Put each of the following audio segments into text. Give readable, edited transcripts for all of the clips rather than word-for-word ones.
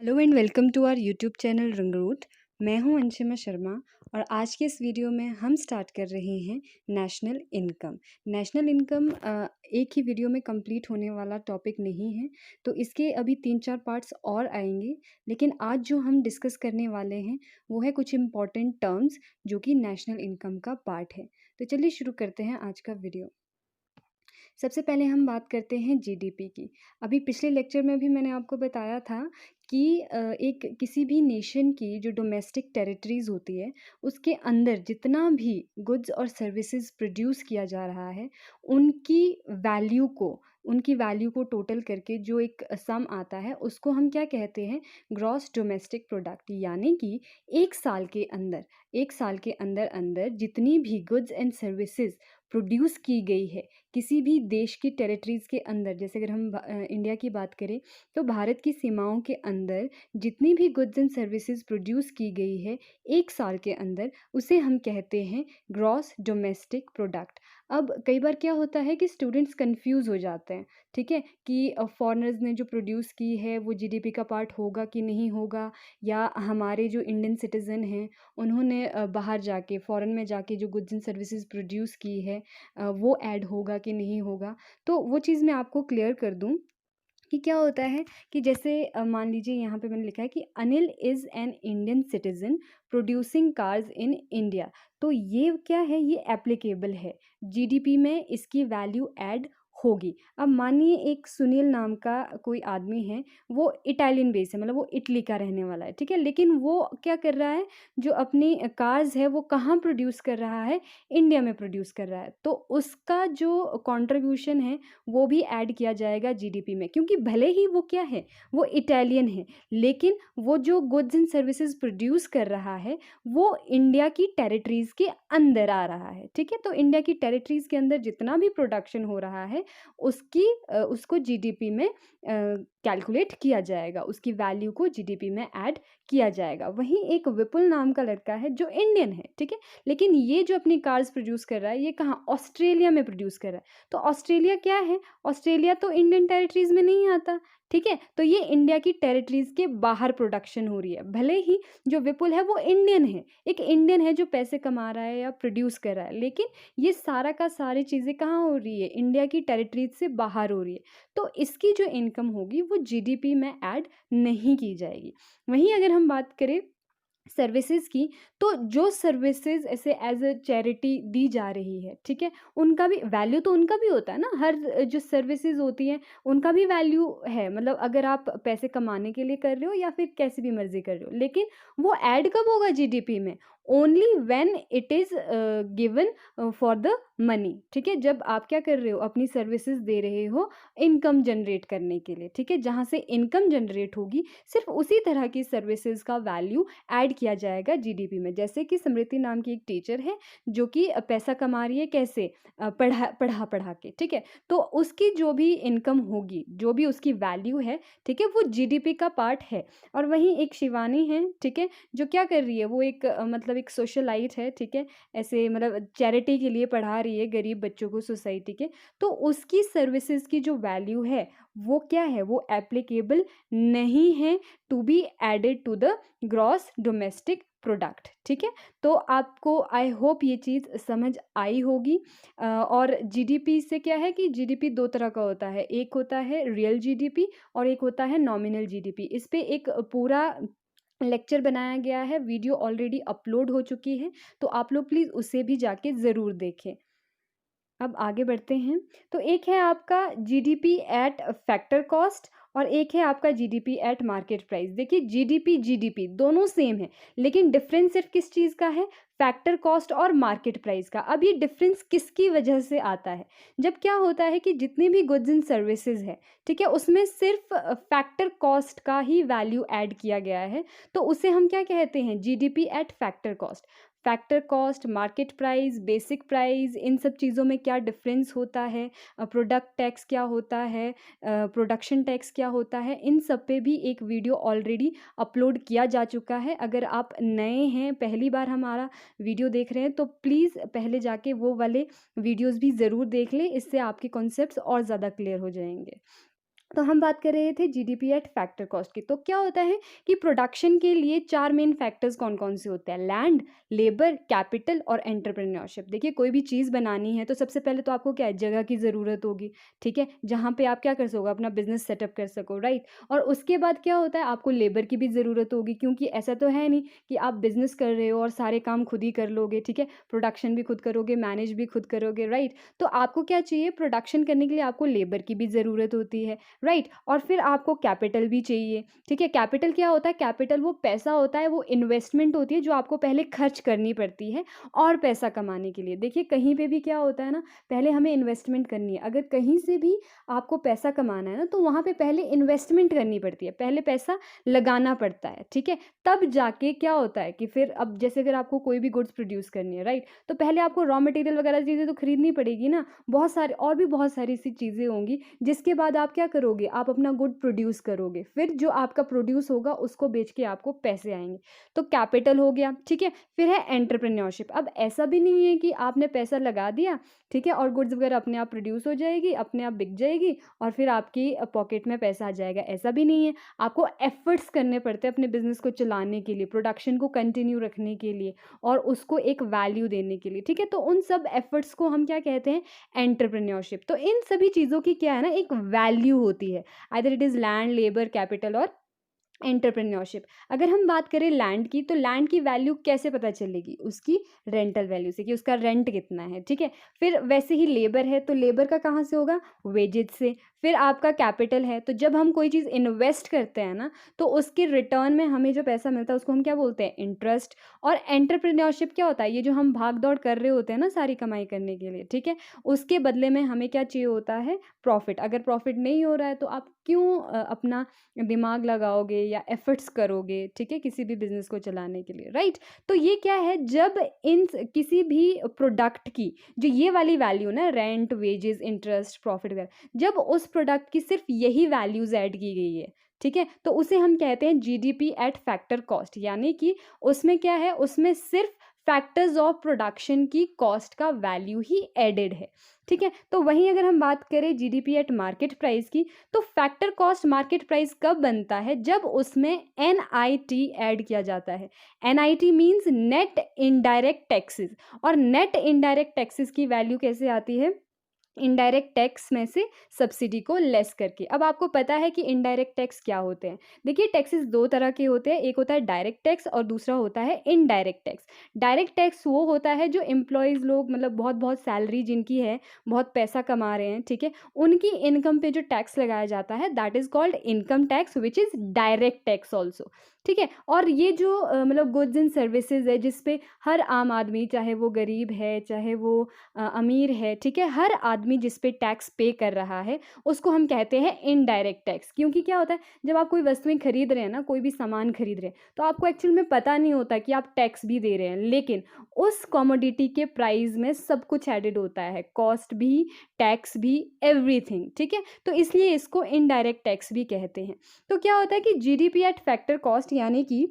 Hello and welcome to our YouTube channel Rangroot. मैं हूं अंशिमा शर्मा और आज के इस वीडियो में हम स्टार्ट कर रहे हैं नेशनल इनकम। नेशनल इनकम एक ही वीडियो में कंप्लीट होने वाला टॉपिक नहीं है, तो इसके अभी 3-4 पार्ट्स और आएंगे। लेकिन आज जो हम डिस्कस करने वाले हैं वो है कुछ इम्पॉर्टेंट टर्म्स जो कि नेशनल इनकम का पार्ट है। तो चलिए शुरू करते हैं आज का वीडियो। सबसे पहले हम बात करते हैं जीडीपी की। अभी पिछले लेक्चर में भी मैंने आपको बताया था कि एक किसी भी नेशन की जो डोमेस्टिक टेरिटरीज़ होती है, उसके अंदर जितना भी गुड्स और सर्विसेज प्रोड्यूस किया जा रहा है, उनकी वैल्यू को उनकी वैल्यू को टोटल करके जो एक सम आता है, उसको हम क्या कहते हैं? Gross domestic product. यानी कि एक साल के अंदर जितनी भी गुड्स एंड सर्विसेज प्रोड्यूस की गई है किसी भी देश की टेरिटरीज़ के अंदर, जैसे अगर हम इंडिया की बात करें तो भारत की सीमाओं के अंदर जितनी भी गुड्स एंड सर्विसेज प्रोड्यूस की गई है एक साल के अंदर, उसे हम कहते हैं ग्रॉस डोमेस्टिक प्रोडक्ट। अब कई बार क्या होता है कि स्टूडेंट्स कंफ्यूज हो जाते हैं, ठीक है, कि फॉरेनर्स ने जो प्रोड्यूस की है वो जीडीपी का पार्ट होगा कि नहीं होगा, या हमारे जो इंडियन सिटीज़न हैं उन्होंने बाहर जाके फॉरेन में जाके जो गुड्स एंड सर्विसेज प्रोड्यूस की है वो ऐड होगा कि नहीं होगा। तो वो चीज़ मैं आपको क्लियर कर दूं कि क्या होता है कि जैसे मान लीजिए यहाँ पे मैंने लिखा है कि Anil is an Indian citizen producing cars in India. तो ये क्या है? ये एप्लीकेबल है, जीडीपी में इसकी वैल्यू ऐड होगी। अब मानिए एक सुनील नाम का कोई आदमी है, वो इटालियन बेस है, मतलब वो इटली का रहने वाला है, ठीक है, लेकिन वो क्या कर रहा है, जो अपनी कार्स है वो कहाँ प्रोड्यूस कर रहा है? इंडिया में प्रोड्यूस कर रहा है। तो उसका जो कंट्रीब्यूशन है वो भी ऐड किया जाएगा जीडीपी में, क्योंकि भले ही वो क्या है, वो इटालियन है, लेकिन वो जो गुड्स एंड सर्विसेज प्रोड्यूस कर रहा है वो इंडिया की टेरिटरीज़ के अंदर आ रहा है, ठीक है। तो इंडिया की टेरिटरीज़ के अंदर जितना भी प्रोडक्शन हो रहा है उसको जीडीपी में कैलकुलेट किया जाएगा, उसकी वैल्यू को जीडीपी में ऐड किया जाएगा। वहीं एक विपुल नाम का लड़का है जो इंडियन है, ठीक है, लेकिन ये जो अपनी कार्स प्रोड्यूस कर रहा है ये कहाँ? ऑस्ट्रेलिया में प्रोड्यूस कर रहा है। तो ऑस्ट्रेलिया क्या है? ऑस्ट्रेलिया तो इंडियन टेरिटरीज़ में नहीं आता, ठीक है। तो ये इंडिया की टेरिटरीज़ के बाहर प्रोडक्शन हो रही है। भले ही जो विपुल है वो इंडियन है, एक इंडियन है जो पैसे कमा रहा है या प्रोड्यूस कर रहा है, लेकिन ये सारा का सारी चीज़ें कहाँ हो रही है? इंडिया की टेरिटरीज़ से बाहर हो रही है। तो इसकी जो इनकम होगी वो जीडीपी में ऐड नहीं की जाएगी। वहीं अगर हम बात करें सर्विसेज की, तो जो सर्विसेज ऐसे एज अ चैरिटी दी जा रही है, ठीक है, उनका भी वैल्यू तो उनका भी होता है ना। हर जो सर्विसेज होती हैं उनका भी वैल्यू है, मतलब अगर आप पैसे कमाने के लिए कर रहे हो या फिर कैसे भी मर्जी कर रहे हो, लेकिन वो ऐड कब होगा जीडीपी में? Only when it is given for the money, ठीक है। जब आप क्या कर रहे हो, अपनी सर्विसेज दे रहे हो इनकम जनरेट करने के लिए, ठीक है, जहाँ से इनकम जनरेट होगी सिर्फ उसी तरह की सर्विसेज का वैल्यू ऐड किया जाएगा जीडीपी में। जैसे कि स्मृति नाम की एक टीचर है जो कि पैसा कमा रही है, कैसे? पढ़ा के, ठीक है। तो उसकी जो भी इनकम होगी, जो भी उसकी वैल्यू है, ठीक है, वो जीडीपी का पार्ट है। और वहीं एक शिवानी है, ठीक है, जो क्या कर रही है, वो एक मतलब एक सोशलाइट है, ठीक है, ऐसे मतलब चैरिटी के लिए पढ़ा रही है गरीब बच्चों को सोसाइटी के। तो उसकी सर्विसेज की जो वैल्यू है वो क्या है? वो एप्लीकेबल नहीं है to be added to the gross domestic product, ठीक है। तो आपको आई होप ये चीज़ समझ आई होगी। और जीडीपी से क्या है कि जीडीपी दो तरह का होता है, एक होता है रियल जीडीपी और एक होता है नॉमिनल जीडीपी। इस पे एक पूरा लेक्चर बनाया गया है, वीडियो ऑलरेडी अपलोड हो चुकी है, तो आप लोग प्लीज़ उसे भी जाके ज़रूर देखें। अब आगे बढ़ते हैं। तो एक है आपका जीडीपी एट फैक्टर कॉस्ट और एक है आपका जीडीपी एट मार्केट प्राइस। देखिए जीडीपी दोनों सेम है, लेकिन डिफरेंस सिर्फ किस चीज़ का है? फैक्टर कॉस्ट और मार्केट प्राइस का। अब ये डिफरेंस किसकी वजह से आता है? जब क्या होता है कि जितनी भी गुड्स एंड सर्विसेज है, ठीक है, उसमें सिर्फ फैक्टर कॉस्ट का ही वैल्यू ऐड किया गया है, तो उसे हम क्या कहते हैं? GDP at factor cost. Factor cost, market price, basic price, इन सब चीज़ों में क्या डिफरेंस होता है, प्रोडक्ट टैक्स क्या होता है, प्रोडक्शन टैक्स क्या होता है, इन सब पे भी एक वीडियो ऑलरेडी अपलोड किया जा चुका है। अगर आप नए हैं, पहली बार हमारा वीडियो देख रहे हैं, तो प्लीज़ पहले जाके वो वाले वीडियोज़ भी ज़रूर देख लें, इससे आपके कॉन्सेप्ट्स और ज़्यादा क्लियर हो जाएंगे। तो हम बात कर रहे थे जीडीपी एट फैक्टर कॉस्ट की। तो क्या होता है कि प्रोडक्शन के लिए 4 मेन फैक्टर्स कौन-कौन से होते हैं? लैंड, लेबर, कैपिटल और एंटरप्रेन्योरशिप। देखिए कोई भी चीज़ बनानी है तो सबसे पहले तो आपको क्या है, जगह की ज़रूरत होगी, ठीक है? जहाँ पे आप क्या कर सको, अपना बिज़नेस सेटअप कर सको, राइट? और उसके बाद क्या होता है, आपको लेबर की भी ज़रूरत होगी, क्योंकि ऐसा तो है नहीं कि आप बिज़नेस कर रहे हो और सारे काम खुद ही कर लोगे, ठीक है? प्रोडक्शन भी खुद करोगे, मैनेज भी खुद करोगे, राइट? तो आपको क्या चाहिए, प्रोडक्शन करने के लिए आपको लेबर की भी ज़रूरत होती है, राइट? और फिर आपको कैपिटल भी चाहिए, ठीक है? कैपिटल क्या होता है? कैपिटल वो पैसा होता है, वो इन्वेस्टमेंट होती है जो आपको पहले खर्च करनी पड़ती है और पैसा कमाने के लिए। देखिए कहीं पे भी क्या होता है ना, पहले हमें इन्वेस्टमेंट करनी है। अगर कहीं से भी आपको पैसा कमाना है ना, तो वहाँ पे पहले इन्वेस्टमेंट करनी पड़ती है, पहले पैसा लगाना पड़ता है, ठीक है? तब जाके क्या होता है कि फिर अब जैसे अगर आपको कोई भी गुड्स प्रोड्यूस करनी है, राइट? तो पहले आपको रॉ मटेरियल वगैरह चीज़ें तो खरीदनी पड़ेगी ना, बहुत सारे और भी बहुत सारी सी चीज़ें होंगी, जिसके बाद आप क्या करोगे, आप अपना गुड प्रोड्यूस करोगे, फिर जो आपका प्रोड्यूस होगा उसको बेच के आपको पैसे आएँगे। तो कैपिटल हो गया, ठीक है? फिर है एंटरप्रेन्योरशिप। अब ऐसा भी नहीं है कि आपने पैसा लगा दिया, ठीक है? और गुड्स वगैरह अपने आप प्रोड्यूस हो जाएगी, अपने आप बिक जाएगी और फिर आपकी पॉकेट में पैसा आ जाएगा, ऐसा भी नहीं है। आपको एफर्ट्स करने पड़ते हैं अपने बिज़नेस को चलाने के लिए, प्रोडक्शन को कंटिन्यू रखने के लिए और उसको एक वैल्यू देने के लिए, ठीक है? तो उन सब एफर्ट्स को हम क्या कहते हैं, एंटरप्रेन्योरशिप। तो इन सभी चीज़ों की क्या है ना, एक वैल्यू होती है, either it is land, labour, capital और एंटरप्रेन्योरशिप। अगर हम बात करें लैंड की, तो लैंड की वैल्यू कैसे पता चलेगी, उसकी रेंटल वैल्यू से, कि उसका रेंट कितना है, ठीक है? फिर वैसे ही लेबर है, तो लेबर का कहाँ से होगा, वेजेज से। फिर आपका कैपिटल है, तो जब हम कोई चीज़ इन्वेस्ट करते हैं ना, तो उसके रिटर्न में हमें जो पैसा मिलता है उसको हम क्या बोलते हैं, इंटरेस्ट। और एंटरप्रेन्योरशिप क्या होता है, ये जो हम भाग दौड़ कर रहे होते हैं ना सारी कमाई करने के लिए, ठीक है? उसके बदले में हमें क्या चाहिए होता है, प्रॉफिट। अगर प्रॉफिट नहीं हो रहा है तो आप क्यों अपना दिमाग लगाओगे या एफर्ट्स करोगे, ठीक है, किसी भी बिज़नेस को चलाने के लिए, राइट? तो ये क्या है, जब किसी भी प्रोडक्ट की जो ये वाली वैल्यू ना, रेंट, वेजेस, इंटरेस्ट, प्रॉफिट वगैरह, जब उस प्रोडक्ट की सिर्फ यही वैल्यूज़ ऐड की गई है, ठीक है, तो उसे हम कहते हैं जीडीपी एट फैक्टर कॉस्ट। यानी कि उसमें क्या है, उसमें सिर्फ फैक्टर्स ऑफ प्रोडक्शन की कॉस्ट का वैल्यू ही एडेड है, ठीक है? तो वहीं अगर हम बात करें जीडीपी एट मार्केट प्राइस की, तो फैक्टर कॉस्ट मार्केट प्राइस कब बनता है, जब उसमें एनआईटी ऐड किया जाता है। NIT means net indirect taxes. और नेट इनडायरेक्ट टैक्सेस की वैल्यू कैसे आती है, इनडायरेक्ट टैक्स में से सब्सिडी को लेस करके। अब आपको पता है कि इनडायरेक्ट टैक्स क्या होते हैं। देखिए टैक्सेस दो तरह के होते हैं, एक होता है डायरेक्ट टैक्स और दूसरा होता है इनडायरेक्ट टैक्स। डायरेक्ट टैक्स वो होता है जो एम्प्लॉयज़ लोग, मतलब बहुत बहुत सैलरी जिनकी है, बहुत पैसा कमा रहे हैं, ठीक है, उनकी इनकम पे जो टैक्स लगाया जाता है, that is called income tax, which is direct tax also, ठीक है? और ये जो मतलब गुड्स एंड सर्विसेज है, जिस पे हर आम आदमी, चाहे वो गरीब है, चाहे वो अमीर है, ठीक है, हर आदमी जिस पे टैक्स पे कर रहा है, उसको हम कहते हैं इनडायरेक्ट टैक्स। क्योंकि क्या होता है, जब आप कोई वस्तुएं खरीद रहे हैं ना, कोई भी सामान खरीद रहे हैं, तो आपको एक्चुअल में पता नहीं होता कि आप टैक्स भी दे रहे हैं, लेकिन उस कमोडिटी के प्राइस में सब कुछ एडेड होता है, कॉस्ट भी, टैक्स भी, एवरीथिंग, ठीक है? तो इसलिए इसको इनडायरेक्ट टैक्स भी कहते हैं। तो क्या होता है कि जीडीपी एट फैक्टर कॉस्ट, यानी कि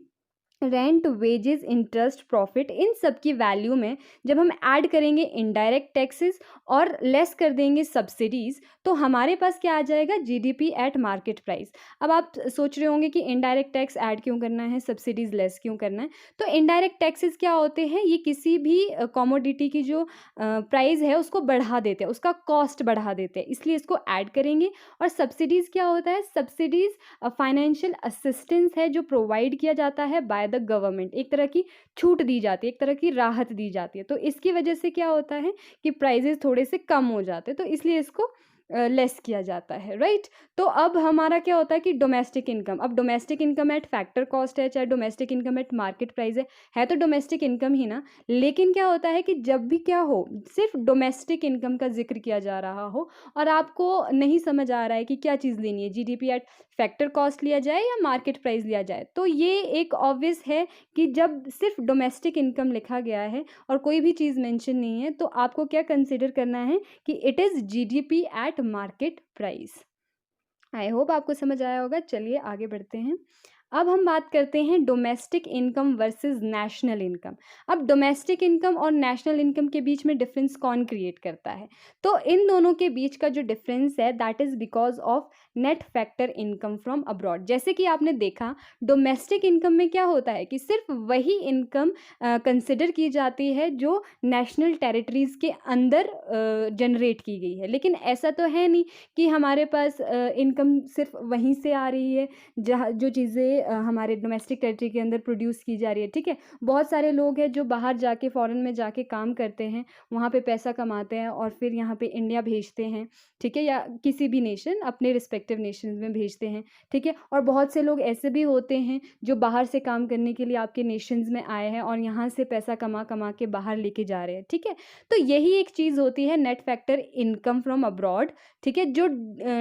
रेंट, वेजेस, इंटरेस्ट, प्रॉफिट, इन सब की वैल्यू में जब हम ऐड करेंगे इनडायरेक्ट टैक्सेस और लेस कर देंगे सब्सिडीज़, तो हमारे पास क्या आ जाएगा, जीडीपी एट मार्केट प्राइस। अब आप सोच रहे होंगे कि इनडायरेक्ट टैक्स ऐड क्यों करना है, सब्सिडीज़ लेस क्यों करना है? तो इनडायरेक्ट टैक्सेस क्या होते हैं, ये किसी भी कमोडिटी की जो प्राइस है उसको बढ़ा देते हैं, उसका कॉस्ट बढ़ा देते हैं, इसलिए इसको ऐड करेंगे। और सब्सिडीज़ क्या होता है, सब्सिडीज़ फाइनेंशियल असिस्टेंस है जो प्रोवाइड किया जाता है बाय द गवर्नमेंट, एक तरह की छूट दी जाती है, एक तरह की राहत दी जाती है। तो इसकी वजह से क्या होता है कि प्राइजेस थोड़े से कम हो जाते हैं, तो इसलिए इसको लेस किया जाता है, राइट? तो अब हमारा क्या होता है कि डोमेस्टिक इनकम, अब domestic income eight factor cost है, चाहे domestic income eight market price है तो डोमेस्टिक इनकम ही ना। लेकिन क्या होता है कि जब भी क्या हो, सिर्फ डोमेस्टिक इनकम का जिक्र किया जा रहा हो और आपको नहीं समझ आ रहा है कि क्या चीज़ लेनी है, जीडीपी एट फैक्टर कॉस्ट लिया जाए या मार्केट प्राइस लिया जाए, तो ये एक ऑब्वियस है कि जब सिर्फ डोमेस्टिक इनकम लिखा गया है और कोई भी चीज़ मेंशन नहीं है, तो आपको क्या कंसिडर करना है कि it is GDP at market price. I hope आपको समझ आया होगा। चलिए आगे बढ़ते हैं। अब हम बात करते हैं domestic income versus national income. अब डोमेस्टिक इनकम और नेशनल इनकम के बीच में डिफरेंस कौन क्रिएट करता है? तो इन दोनों के बीच का जो डिफरेंस है that is because of net factor income from abroad. जैसे कि आपने देखा डोमेस्टिक इनकम में क्या होता है कि सिर्फ वही इनकम कंसिडर की जाती है जो नेशनल टेरिटरीज़ के अंदर जनरेट की गई है, लेकिन ऐसा तो है नहीं कि हमारे पास इनकम सिर्फ वहीं से आ रही है जहाँ जो चीज़ें हमारे डोमेस्टिक टेरिटरी के अंदर प्रोड्यूस की जा रही है। ठीक है, बहुत सारे लोग हैं जो बाहर जाके फॉरेन में जाके काम करते हैं, वहाँ पे पैसा कमाते हैं और फिर यहाँ पे इंडिया भेजते हैं। ठीक है, या किसी भी नेशन अपने रिस्पेक्टिव नेशंस में भेजते हैं। ठीक है, और बहुत से लोग ऐसे भी होते हैं जो बाहर से काम करने के लिए आपके नेशंस में आए हैं और यहाँ से पैसा कमा कमा के बाहर लेके जा रहे हैं। ठीक है, तो यही एक चीज़ होती है net factor income from abroad. ठीक है, जो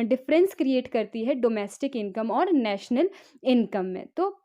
डिफरेंस क्रिएट करती है डोमेस्टिक इनकम और नेशनल इनकम में। तो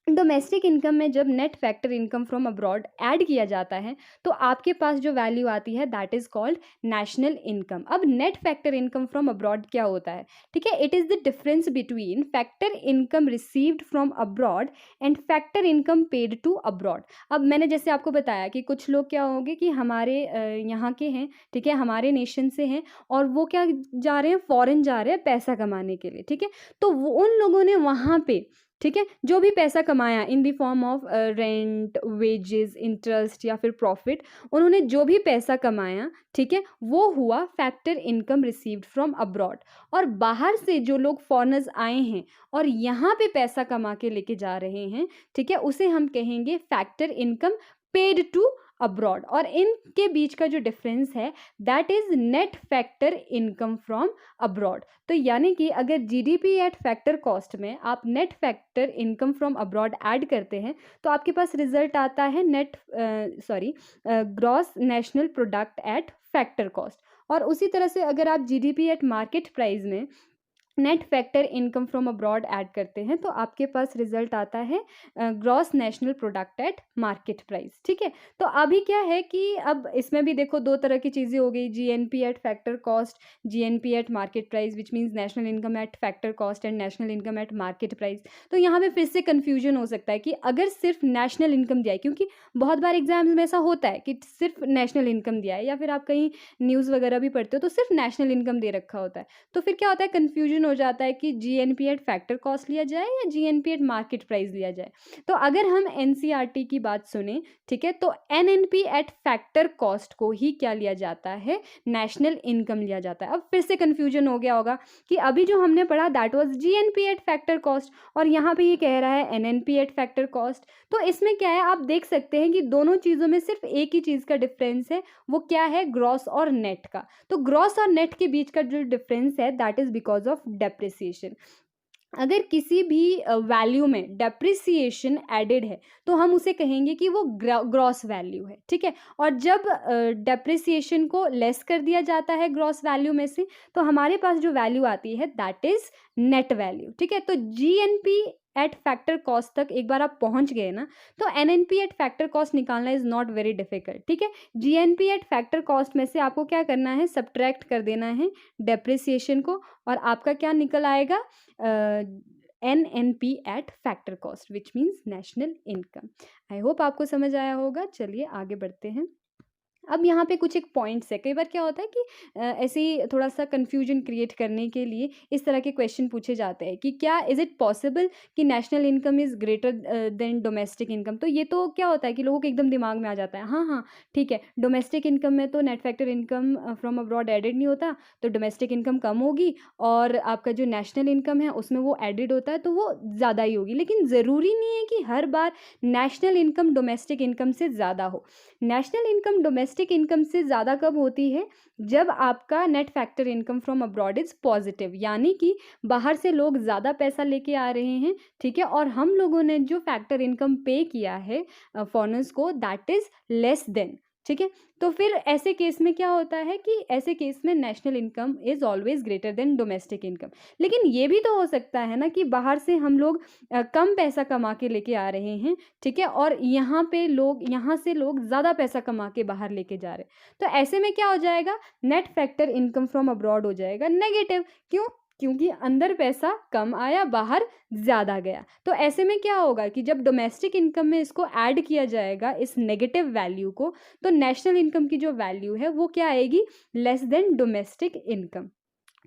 डोमेस्टिक इनकम में जब net factor income from abroad add किया जाता है तो आपके पास जो वैल्यू आती है that is called national income. अब net factor income from abroad क्या होता है? ठीक है, it is the difference between factor income received from abroad and factor income paid to abroad. अब मैंने जैसे आपको बताया कि कुछ लोग क्या होंगे कि हमारे यहाँ के हैं, ठीक है, हमारे नेशन से हैं और वो क्या जा रहे हैं, फॉरेन जा रहे हैं पैसा कमाने के लिए। ठीक है, तो वो उन लोगों ने वहाँ पे, ठीक है, जो भी पैसा कमाया in the form of rent, wages, interest या फिर प्रॉफिट, उन्होंने जो भी पैसा कमाया, ठीक है, वो हुआ factor income received from abroad. और बाहर से जो लोग फॉरेनर्स आए हैं और यहाँ पे पैसा कमा के लेके जा रहे हैं, ठीक है, उसे हम कहेंगे factor income paid to abroad. और इनके बीच का जो डिफरेंस है that is net factor income from abroad. तो यानी कि अगर जीडीपी एट फैक्टर कॉस्ट में आप net factor income from abroad add करते हैं तो आपके पास रिजल्ट आता है gross national product at factor cost. और उसी तरह से अगर आप जीडीपी एट मार्केट प्राइस में net factor income from abroad add करते हैं तो आपके पास रिजल्ट आता है gross national product at market price. ठीक है, तो अभी क्या है कि अब इसमें भी देखो दो तरह की चीज़ें हो गई, GNP eight factor cost, GNP eight market price which means national income eight factor cost and national income eight market price. तो यहाँ पे फिर से कन्फ्यूजन हो सकता है कि अगर सिर्फ नेशनल इनकम दिया है, क्योंकि बहुत बार एग्जाम्स में ऐसा होता है कि सिर्फ नेशनल इनकम दिया है या फिर आप कहीं न्यूज़ वगैरह भी पढ़ते हो तो सिर्फ नेशनल इनकम दे रखा होता है, तो फिर क्या होता है कन्फ्यूजन हो जाता है कि जीएनपी एट फैक्टर कॉस्ट लिया जाए या जीएनपी एट मार्केट प्राइस लिया जाए। तो अगर हम एनसीईआरटी की बात सुने, ठीक है, तो एनएनपी एट फैक्टर कॉस्ट को ही क्या लिया जाता है, नेशनल इनकम लिया जाता है। अब फिर से कन्फ्यूजन हो गया होगा कि अभी जो हमने पढ़ा that was GNP eight factor cost और यहाँ पे ये कह रहा है एनएनपी एट फैक्टर कॉस्ट। तो इसमें क्या है, आप देख सकते हैं कि दोनों चीज़ों में सिर्फ एक ही चीज़ का डिफरेंस है, वो क्या है, ग्रॉस और नेट का। तो ग्रॉस और नेट के बीच का जो डिफरेंस है that is because of depreciation. अगर किसी भी वैल्यू में डेप्रिसिएशन एडेड है तो हम उसे कहेंगे कि वो ग्रॉस वैल्यू है। ठीक है, और जब डेप्रिसिएशन को लेस कर दिया जाता है ग्रॉस वैल्यू में से तो हमारे पास जो वैल्यू आती है दैट इज नेट वैल्यू। ठीक है, तो जीएनपी एट फैक्टर कॉस्ट तक एक बार आप पहुंच गए ना तो एनएनपी एट फैक्टर कॉस्ट निकालना इज नॉट वेरी डिफिकल्ट। ठीक है, जीएनपी एट फैक्टर कॉस्ट में से आपको क्या करना है, सब्ट्रैक्ट कर देना है डेप्रिसिएशन को और आपका क्या निकल आएगा, NNP eight factor cost which means national income. I hope आपको समझ आया होगा। चलिए आगे बढ़ते हैं। अब यहाँ पे कुछ एक पॉइंट्स है, कई बार क्या होता है कि ऐसे ही थोड़ा सा कन्फ्यूजन क्रिएट करने के लिए इस तरह के क्वेश्चन पूछे जाते हैं कि क्या इज़ इट पॉसिबल कि national income is greater than domestic income. तो ये तो क्या होता है कि लोगों के एकदम दिमाग में आ जाता है, हाँ हाँ ठीक है, डोमेस्टिक इनकम में तो net factor income from abroad added नहीं होता तो डोमेस्टिक इनकम कम होगी और आपका जो नेशनल इनकम है उसमें वो एडेड होता है तो वो ज़्यादा ही होगी। लेकिन ज़रूरी नहीं है कि हर बार नेशनल इनकम डोमेस्टिक इनकम से ज़्यादा हो। नेशनल इनकम डोमेस्टिक इनकम से ज़्यादा कब होती है, जब आपका net factor income from abroad is positive, यानी कि बाहर से लोग ज़्यादा पैसा लेके आ रहे हैं। ठीक है, और हम लोगों ने जो फैक्टर इनकम पे किया है फॉरेनर्स को दैट इज़ लेस देन। ठीक है, तो फिर ऐसे केस में क्या होता है कि ऐसे केस में national income is always greater than domestic income. लेकिन ये भी तो हो सकता है ना कि बाहर से हम लोग कम पैसा कमा के लेके आ रहे हैं, ठीक है, और यहाँ से लोग ज़्यादा पैसा कमा के बाहर लेके जा रहे हैं। तो ऐसे में क्या हो जाएगा, net factor income from abroad हो जाएगा नेगेटिव। क्यों, क्योंकि अंदर पैसा कम आया, बाहर ज़्यादा गया। तो ऐसे में क्या होगा कि जब डोमेस्टिक इनकम में इसको ऐड किया जाएगा इस नेगेटिव वैल्यू को, तो नेशनल इनकम की जो वैल्यू है वो क्या आएगी? Less than domestic income.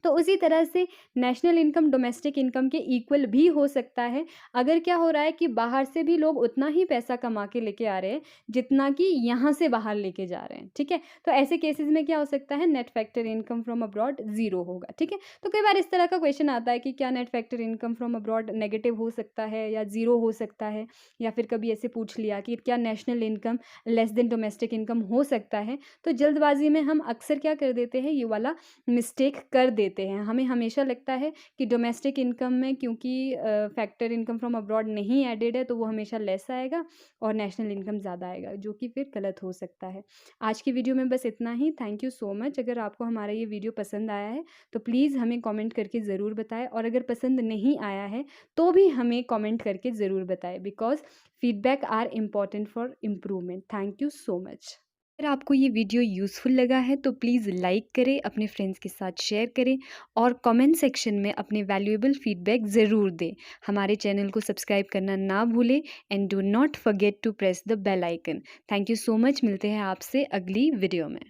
तो उसी तरह से नेशनल इनकम डोमेस्टिक इनकम के इक्वल भी हो सकता है। अगर क्या हो रहा है कि बाहर से भी लोग उतना ही पैसा कमा के लेके आ रहे हैं जितना कि यहाँ से बाहर लेके जा रहे हैं, ठीक है? तो ऐसे केसेस में क्या हो सकता है? Net factor income from abroad zero होगा, ठीक है? तो कई बार इस तरह का क्वेश्चन आता है कि क्या net factor income from abroad negative हो सकता है या ज़ीरो हो सकता है? या फिर कभी ऐसे पूछ लिया कि क्या national income less than domestic income हो सकता है? तो जल्दबाजी में हम अक्सर क्या कर देते हैं, ये वाला मिस्टेक कर देते हैं। हमें हमेशा लगता है कि डोमेस्टिक इनकम में क्योंकि फैक्टर इनकम फ्रॉम अब्रॉड नहीं एडेड है तो वो हमेशा लेस आएगा और नेशनल इनकम ज़्यादा आएगा, जो कि फिर गलत हो सकता है। आज की वीडियो में बस इतना ही। Thank you so much. अगर आपको हमारा ये वीडियो पसंद आया है तो प्लीज़ हमें कमेंट करके ज़रूर बताएं, और अगर पसंद नहीं आया है तो भी हमें कमेंट करके ज़रूर बताएं, because feedback are important for improvement. Thank you so much. अगर आपको ये वीडियो यूज़फुल लगा है तो प्लीज़ लाइक करें, अपने फ्रेंड्स के साथ शेयर करें और कमेंट सेक्शन में अपने वैल्यूएबल फीडबैक ज़रूर दें। हमारे चैनल को सब्सक्राइब करना ना भूलें and do not forget to press the bell icon. Thank you so much. मिलते हैं आपसे अगली वीडियो में।